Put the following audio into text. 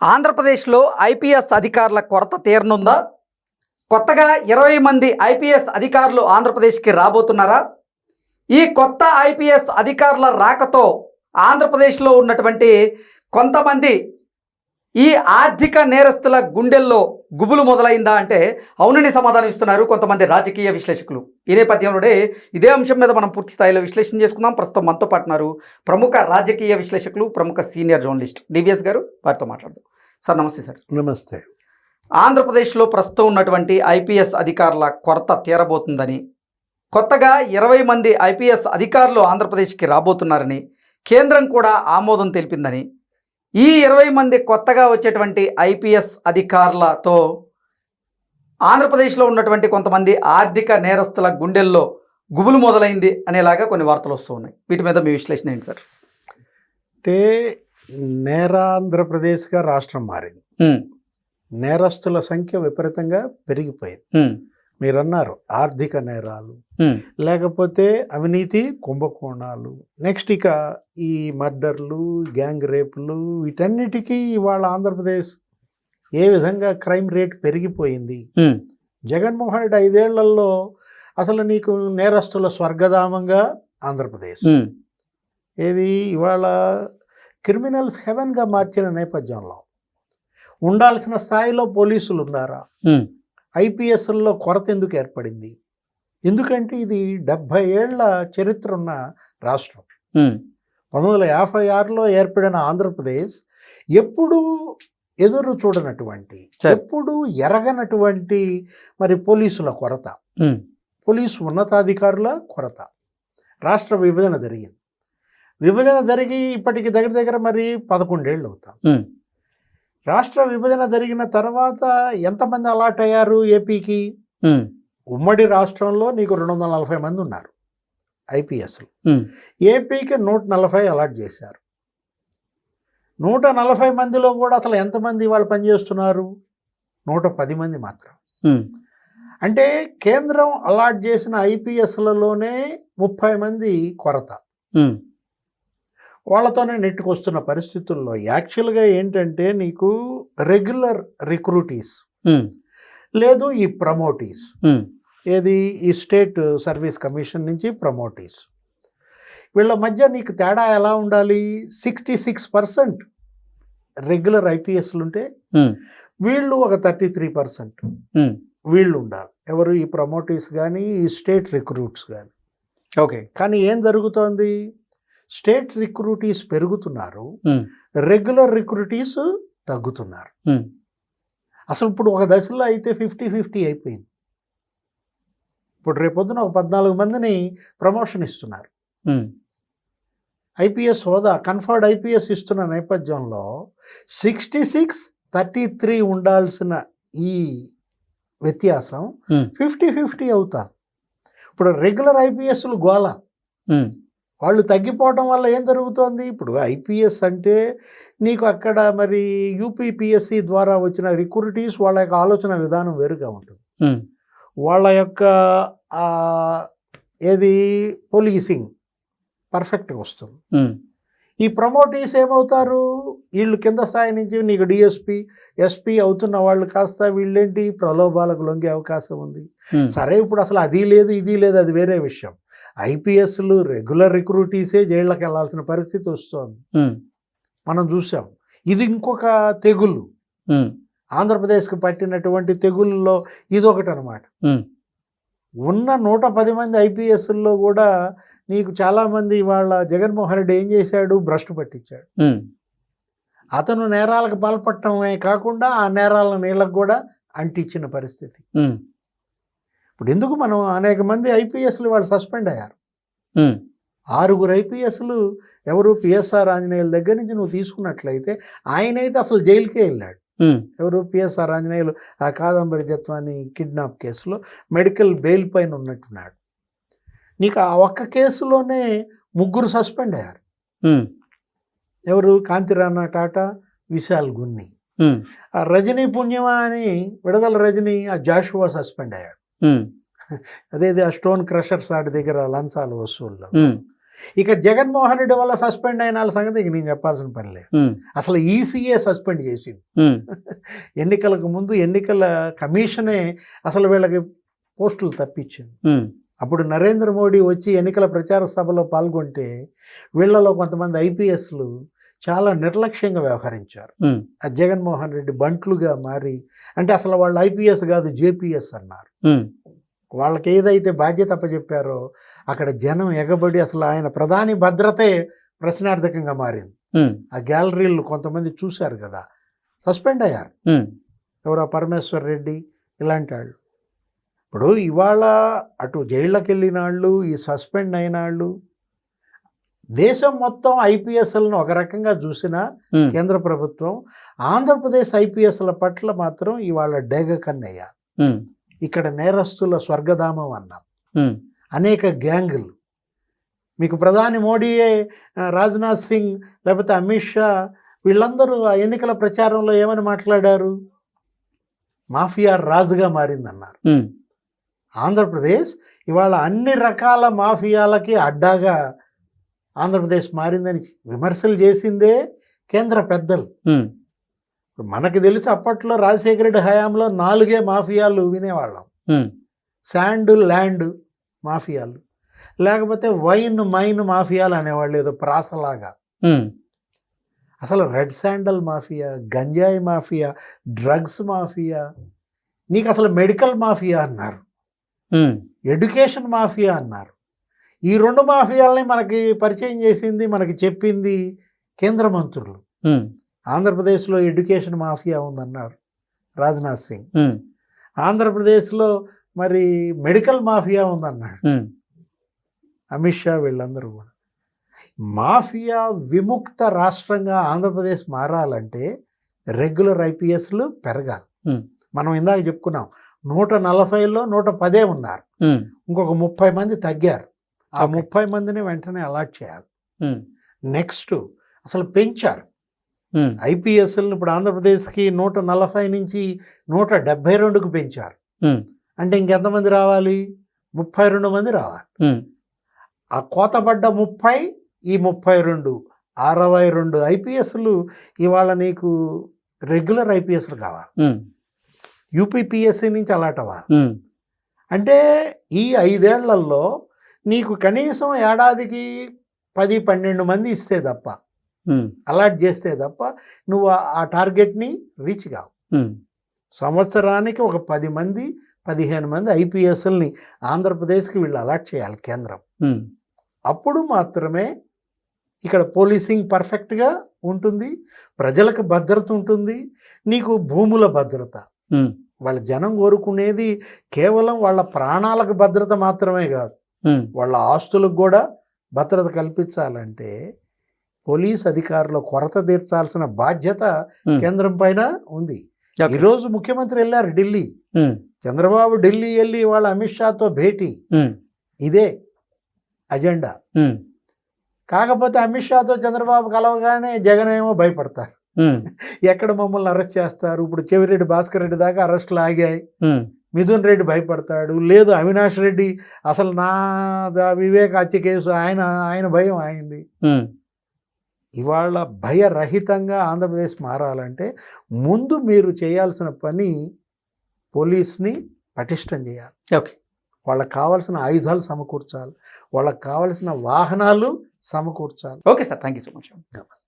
ఆంధ్రప్రదేశ్లో ఐపీఎస్ అధికారుల కొరత తీరనుందా? కొత్తగా 20 మంది ఐపీఎస్ అధికారులు ఆంధ్రప్రదేశ్కి రాబోతున్నారా? ఈ కొత్త ఐపీఎస్ అధికారుల రాకతో ఆంధ్రప్రదేశ్లో ఉన్నటువంటి కొంతమంది ఈ ఆర్థిక నేరస్తుల గుండెల్లో గుబులు మొదలైందా అంటే అవునని సమాధానం ఇస్తున్నారు కొంతమంది రాజకీయ విశ్లేషకులు. ఈ నేపథ్యంలోనే ఇదే అంశం మీద మనం పూర్తి స్థాయిలో విశ్లేషణ చేసుకుందాం. ప్రస్తుతం మనతో పాటున్నారు ప్రముఖ రాజకీయ విశ్లేషకులు, ప్రముఖ సీనియర్ జర్నలిస్ట్ డివిఎస్ గారు. వారితో మాట్లాడదాం. సార్ నమస్తే. సార్ నమస్తే. ఆంధ్రప్రదేశ్లో ప్రస్తుతం ఉన్నటువంటి ఐపీఎస్ అధికారుల కొరత తీరబోతుందని, కొత్తగా 20 మంది ఐపీఎస్ అధికారులు ఆంధ్రప్రదేశ్కి రాబోతున్నారని కేంద్రం కూడా ఆమోదం తెలిపిందని, ఈ 20 మంది కొత్తగా వచ్చేటువంటి ఐపీఎస్ అధికారులతో ఆంధ్రప్రదేశ్లో ఉన్నటువంటి కొంతమంది ఆర్థిక నేరస్తుల గుండెల్లో గుబులు మొదలైంది అనేలాగా కొన్ని వార్తలు వస్తూ ఉన్నాయి. వీటి మీద మీ విశ్లేషణ ఏంటి సార్? అంటే నేరాంధ్రప్రదేశ్గా రాష్ట్రం మారింది. నేరస్తుల సంఖ్య విపరీతంగా పెరిగిపోయింది. మీరన్నారు ఆర్థిక నేరాలు, లేకపోతే అవినీతి కుంభకోణాలు, నెక్స్ట్ ఇక ఈ మర్డర్లు, గ్యాంగ్ రేపులు, వీటన్నిటికీ ఇవాళ ఆంధ్రప్రదేశ్ ఏ విధంగా క్రైమ్ రేట్ పెరిగిపోయింది. జగన్మోహన్ రెడ్డి 5 ఏళ్లలో అసలు నీకు నేరస్తుల స్వర్గధామంగా ఆంధ్రప్రదేశ్ ఏది ఇవాళ క్రిమినల్స్ హెవెన్గా మార్చిన నేపథ్యంలో ఉండాల్సిన స్థాయిలో పోలీసులు ఉన్నారా? ఐపీఎస్లో కొరత ఎందుకు ఏర్పడింది? ఎందుకంటే ఇది 70 ఏళ్ల చరిత్ర ఉన్న రాష్ట్రం. 1956లో ఏర్పడిన ఆంధ్రప్రదేశ్ ఎప్పుడు ఎదురు చూడనటువంటి, ఎప్పుడు ఎరగనటువంటి మరి పోలీసుల కొరత, పోలీసు ఉన్నతాధికారుల కొరత. రాష్ట్ర విభజన జరిగింది. విభజన జరిగి ఇప్పటికి దగ్గర మరి 11 ఏళ్ళు అవుతాం. రాష్ట్ర విభజన జరిగిన తర్వాత ఎంతమంది అలాట్ అయ్యారు ఏపీకి? ఉమ్మడి రాష్ట్రంలో నీకు 240 మంది ఉన్నారు ఐపీఎస్లు. ఏపీకి 140 అలాట్ చేశారు. 140 మందిలో కూడా అసలు ఎంతమంది వాళ్ళు పనిచేస్తున్నారు? 110 మంది మాత్రం. అంటే కేంద్రం అలాట్ చేసిన ఐపీఎస్లలోనే 30 మంది కొరత. వాళ్ళతోనే నెట్టుకొస్తున్న పరిస్థితుల్లో యాక్చువల్గా ఏంటంటే నీకు రెగ్యులర్ రిక్రూటీస్ లేదు, ఈ ప్రమోటీస్, ఏది ఈ స్టేట్ సర్వీస్ కమిషన్ నుంచి ప్రమోటీస్, వీళ్ళ మధ్య నీకు తేడా ఎలా ఉండాలి? 66% రెగ్యులర్ ఐపీఎస్లు ఉంటే వీళ్ళు ఒక 33% వీళ్ళు ఉండాలి. ఎవరు? ఈ ప్రమోటీస్ కానీ ఈ స్టేట్ రిక్రూట్స్ కానీ. ఓకే. కానీ ఏం జరుగుతోంది? స్టేట్ రిక్రూటీస్ పెరుగుతున్నారు, రెగ్యులర్ రిక్రూటీస్ తగ్గుతున్నారు. అసలు ఇప్పుడు ఒక దశలో అయితే 50-50 అయిపోయింది. ఇప్పుడు రేపొద్దున ఒక 14 మందిని ప్రమోషన్ ఇస్తున్నారు. ఐపీఎస్ హోదా కన్ఫర్డ్ ఐపీఎస్ ఇస్తున్న నేపథ్యంలో 66-33 ఉండాల్సిన ఈ వ్యత్యాసం 50-50 అవుతారు. ఇప్పుడు రెగ్యులర్ ఐపీఎస్లు గోల, వాళ్ళు తగ్గిపోవడం వల్ల ఏం జరుగుతోంది? ఇప్పుడు ఐపీఎస్ అంటే నీకు అక్కడ మరి యూపీపీఎస్సీ ద్వారా వచ్చిన రిక్రూటీస్ వాళ్ళ యొక్క ఆలోచన విధానం వేరుగా ఉంటుంది. వాళ్ళ యొక్క ఏది పోలీసింగ్ పర్ఫెక్ట్గా వస్తుంది. ఈ ప్రమోటీస్ ఏమవుతారు? వీళ్ళు కింద స్థాయి నుంచి నీకు డిఎస్పీ, ఎస్పీ అవుతున్న వాళ్ళు కాస్త వీళ్ళేంటి ప్రలోభాలకు లొంగే అవకాశం ఉంది. సరే, ఇప్పుడు అసలు అది లేదు ఇది లేదు, అది వేరే విషయం. ఐపీఎస్లు రెగ్యులర్ రిక్రూటీసే జైళ్ళకి వెళ్ళాల్సిన పరిస్థితి వస్తుంది. మనం చూసాం. ఇది ఇంకొక తెగులు, ఆంధ్రప్రదేశ్కి పట్టినటువంటి తెగుల్లో ఇదొకటి అనమాట. ఉన్న 110 మంది ఐపీఎస్ల్లో కూడా నీకు చాలామంది వాళ్ళ జగన్మోహన్ రెడ్డి ఏం చేశాడు? భ్రష్టు పట్టించాడు. అతను నేరాలకు పాల్పడటమే కాకుండా ఆ నేరాల నీళ్ళకు కూడా అంటించిన పరిస్థితి. ఇప్పుడు ఎందుకు మనం అనేక మంది ఐపీఎస్లు వాళ్ళు సస్పెండ్ అయ్యారు. 6 ఐపీఎస్లు ఎవరు? పిఎస్ఆర్ ఆంజనేయుల దగ్గర నుంచి నువ్వు తీసుకున్నట్లయితే ఆయనైతే అసలు జైలుకే వెళ్ళాడు. ఎవరు? పిఎస్ఆర్ ఆంజనేయులు ఆ కాదంబరి జత్వాని కిడ్నాప్ కేసులో మెడికల్ బెయిల్ పైన ఉన్నట్టున్నాడు. నీకు ఆ ఒక్క కేసులోనే 3 సస్పెండ్ అయ్యారు. ఎవరు? కాంతిరాణా టాటా, విశాల్ గున్ని. ఆ రజనీ పుణ్యమా అని విడుదల రజనీ, ఆ జాషువా సస్పెండ్ అయ్యాడు. అదే ఆ స్టోన్ క్రషర్స్ ఆడి దగ్గర లంచాలు వసూళ్ళు. ఇక జగన్మోహన్ రెడ్డి వల్ల సస్పెండ్ అయిన వాళ్ళ సంగతి ఇక నేను చెప్పాల్సిన పని లేదు. అసలు ఈసీఏ సస్పెండ్ చేసింది. ఎన్నికలకు ముందు ఎన్నికల కమిషనే అసలు వీళ్ళకి పోస్టులు తప్పించింది. అప్పుడు నరేంద్ర మోడీ వచ్చి ఎన్నికల ప్రచార సభలో పాల్గొంటే వీళ్ళలో కొంతమంది ఐపీఎస్లు చాలా నిర్లక్ష్యంగా వ్యవహరించారు. ఆ జగన్మోహన్ రెడ్డి బంట్లుగా మారి, అంటే అసలు వాళ్ళు ఐపీఎస్ కాదు జేపీఎస్ అన్నారు. వాళ్ళకి ఏదైతే బాధ్యత అప్పచెప్పారో అక్కడ జనం ఎగబడి అసలు ఆయన ప్రధాని భద్రతే ప్రశ్నార్థకంగా మారింది. ఆ గ్యాలరీలు కొంతమంది చూశారు కదా, సస్పెండ్ అయ్యారు. ఎవరో పరమేశ్వర్ రెడ్డి ఇలాంటి వాళ్ళు. ఇప్పుడు ఇవాళ అటు జైళ్ళకి వెళ్ళిన వాళ్ళు, ఈ సస్పెండ్ అయిన వాళ్ళు, దేశం మొత్తం ఐపీఎస్లను ఒక రకంగా చూసిన కేంద్ర ప్రభుత్వం ఆంధ్రప్రదేశ్ ఐపీఎస్ల పట్ల మాత్రం ఇవాళ డేగ కన్నయ్యారు. ఇక్కడ నేరస్తుల స్వర్గధామం అన్నాం. అనేక గ్యాంగులు, మీకు ప్రధాని మోడీయే, రాజ్నాథ్ సింగ్ లేకపోతే అమిత్ షా వీళ్ళందరూ ఆ ఎన్నికల ప్రచారంలో ఏమని మాట్లాడారు? మాఫియా రాజుగా మారిందన్నారు. ఆంధ్రప్రదేశ్ ఇవాళ అన్ని రకాల మాఫియాలకి అడ్డాగా ఆంధ్రప్రదేశ్ మారిందని విమర్శలు చేసిందే కేంద్ర పెద్దలు. మనకు తెలిసి అప్పట్లో రాజశేఖర రెడ్డి హయాంలో 4 మాఫియాలు వినేవాళ్ళం. శాండ్ ల్యాండ్ మాఫియాలు, లేకపోతే వైన్ మైన్ మాఫియాలు అనేవాళ్ళు, ఏదో ప్రాసలాగా. అసలు రెడ్ శాండల్ మాఫియా, గంజాయి మాఫియా, డ్రగ్స్ మాఫియా, నీకు అసలు మెడికల్ మాఫియా అన్నారు, ఎడ్యుకేషన్ మాఫియా అన్నారు. ఈ 2 మాఫియాలని మనకి పరిచయం చేసింది, మనకి చెప్పింది కేంద్ర మంత్రులు. ఆంధ్రప్రదేశ్లో ఎడ్యుకేషన్ మాఫియా ఉందన్నారు రాజ్నాథ్ సింగ్. ఆంధ్రప్రదేశ్లో మరి మెడికల్ మాఫియా ఉందన్నాడు అమిత్ షా. వీళ్ళందరూ కూడా మాఫియా విముక్త రాష్ట్రంగా ఆంధ్రప్రదేశ్ మారాలంటే రెగ్యులర్ ఐపీఎస్లు పెరగాలి. మనం ఇందాక చెప్పుకున్నాం, 140లో 110 ఉన్నారు, ఇంకొక 30 మంది తగ్గారు. ఆ 30 మందిని వెంటనే అలాట్ చేయాలి. నెక్స్ట్ అసలు పెంచారు ఐపీఎస్ఎల్ని. ఇప్పుడు ఆంధ్రప్రదేశ్కి 140 నుంచి 172కు పెంచారు. అంటే ఇంకెంతమంది రావాలి? 32 మంది రావాలి. ఆ కోతపడ్డ 30, ఈ 32, 62 ఐపీఎస్లు ఇవాళ నీకు రెగ్యులర్ ఐపీఎస్లు కావాలి. యూపీపీఎస్సీ నుంచి అలాట్ అవ్వాలి. అంటే ఈ 5 ఏళ్లలో నీకు కనీసం ఏడాదికి 10-12 మంది ఇస్తే తప్ప, అలాట్ చేస్తే తప్ప నువ్వు ఆ టార్గెట్ని రీచ్ కావు. సంవత్సరానికి ఒక 10 మంది 15 మంది ఐపీఎస్ఎల్ని ఆంధ్రప్రదేశ్కి వీళ్ళు అలాట్ చేయాలి కేంద్రం. అప్పుడు మాత్రమే ఇక్కడ పోలీసింగ్ పర్ఫెక్ట్గా ఉంటుంది, ప్రజలకు భద్రత ఉంటుంది, నీకు భూముల భద్రత. వాళ్ళ జనం కోరుకునేది కేవలం వాళ్ళ ప్రాణాలకు భద్రత మాత్రమే కాదు, వాళ్ళ ఆస్తులకు కూడా భద్రత కల్పించాలంటే పోలీస్ అధికారుల కొరత తీర్చాల్సిన బాధ్యత కేంద్రం పైన ఉంది. ఈరోజు ముఖ్యమంత్రి వెళ్ళారు ఢిల్లీ, చంద్రబాబు ఢిల్లీ వెళ్ళి వాళ్ళ అమిత్ షాతో భేటీ, ఇదే అజెండా. కాకపోతే అమిత్ షాతో చంద్రబాబు కలవగానే జగన్ ఏమో భయపడతారు, ఎక్కడ మమ్మల్ని అరెస్ట్ చేస్తారు. ఇప్పుడు చెవిరెడ్డి భాస్కర్ రెడ్డి దాకా అరెస్టులు ఆగాయి, మిథున్ రెడ్డి భయపడతాడు. లేదు అవినాష్ రెడ్డి అసలు నా వివేక్ హత్య కేసు ఆయన భయం అయింది. ఇవాళ భయరహితంగా ఆంధ్రప్రదేశ్ మారాలంటే ముందు మీరు చేయాల్సిన పని పోలీస్ని పటిష్టం చేయాలి. ఓకే, వాళ్ళకి కావాల్సిన ఆయుధాలు సమకూర్చాలి, వాళ్ళకి కావాల్సిన వాహనాలు సమకూర్చాలి. Okay sir, thank you so much. నమస్తే.